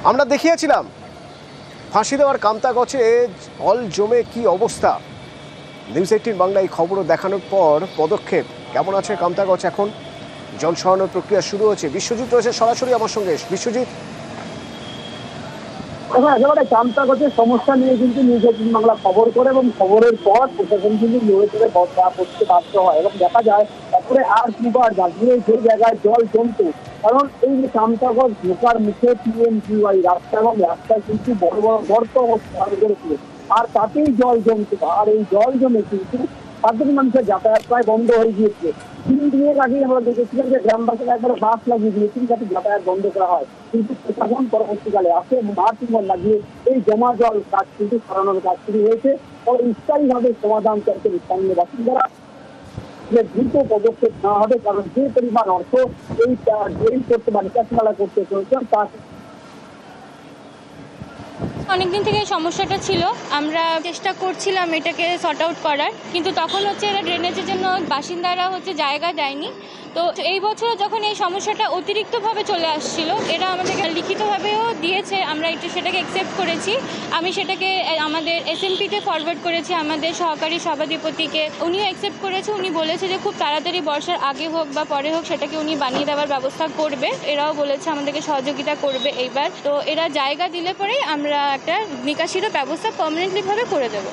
আমরা দেখিয়েছিলাম ফাঁসি দেওয়ার কামতাগছে জল জমে কি অবস্থা। নিউজ 18 বাংলা এই খবরও দেখানোর পর পদক্ষেপ কেমন আছে কামতাগছ, এখন জল সরানোর প্রক্রিয়া শুরু হয়েছে। বিশ্বজিৎ রয়েছে সরাসরি আমার সঙ্গে। বিশ্বজিৎ, একেবারে কামতাগছের সমস্যা নিয়ে কিন্তু নিউজ 18 বাংলা খবর করে এবং খবরের পর প্রশাসন কিন্তু নড়ে চড়ে করতে বাধ্য হয় এবং দেখা যায় তারপরে আর দুবার দাঁড়িয়ে যে জায়গায় জল জমত, কারণ এই যে কামতাগছ ঢোকার মুখে PMGY রাস্তা এবং রাস্তায় কিন্তু বড় বড় গর্ত করেছিল, আর তাতেই জল জমত। আর এই জল জমে কিন্তু সাধারণ মানুষের যাতায়াত প্রায় বন্ধ হয়ে গিয়েছে। 3 দিনের আগে আমরা দেখেছিলাম যে গ্রামবাসীরা একবার বাস লাগিয়ে দিয়েছেন যাতে যাতায়াত বন্ধ করা হয়, কিন্তু প্রশাসন পরবর্তীকালে আসে এবং মার্টিমল লাগিয়ে এই জমা জল কাজ কিন্তু সরানোর কাজ শুরু হয়েছে। ফলে স্থায়ীভাবে সমাধান চাইছেন স্থানীয় বাসিন্দারা যে দ্রুত পদক্ষেপ নেওয়া হবে, কারণ যে পরিমাণ অর্থ এই ড্রেন করতে বা নিকাশনালা করতে চলছেন তা অনেকদিন থেকে এই সমস্যাটা ছিল, আমরা চেষ্টা করছিলাম এটাকে সর্ট আউট করার, কিন্তু তখন এরা ড্রেনেজের জন্য বাসিন্দারা জায়গা দেয়নি। তো এই বছর যখন এই সমস্যাটা অতিরিক্তভাবে চলে আসছিল, এরা আমাদেরকে লিখিতভাবেও দিয়েছে, আমরা সেটাকে অ্যাকসেপ্ট করেছি। আমি সেটাকে আমাদের SMPতে ফরওয়ার্ড করেছি, আমাদের সহকারী সভাধিপতিকে, উনিও অ্যাকসেপ্ট করেছে। উনি বলেছে যে খুব তাড়াতাড়ি বর্ষার আগে হোক বা পরে হোক সেটাকে উনি বানিয়ে দেওয়ার ব্যবস্থা করবে। এরাও বলেছে আমাদেরকে সহযোগিতা করবে এইবার। তো এরা জায়গা দিলে পরেই আমরা একটা নিকাশিরও ব্যবস্থা পার্মানেন্টলিভাবে করে দেবো।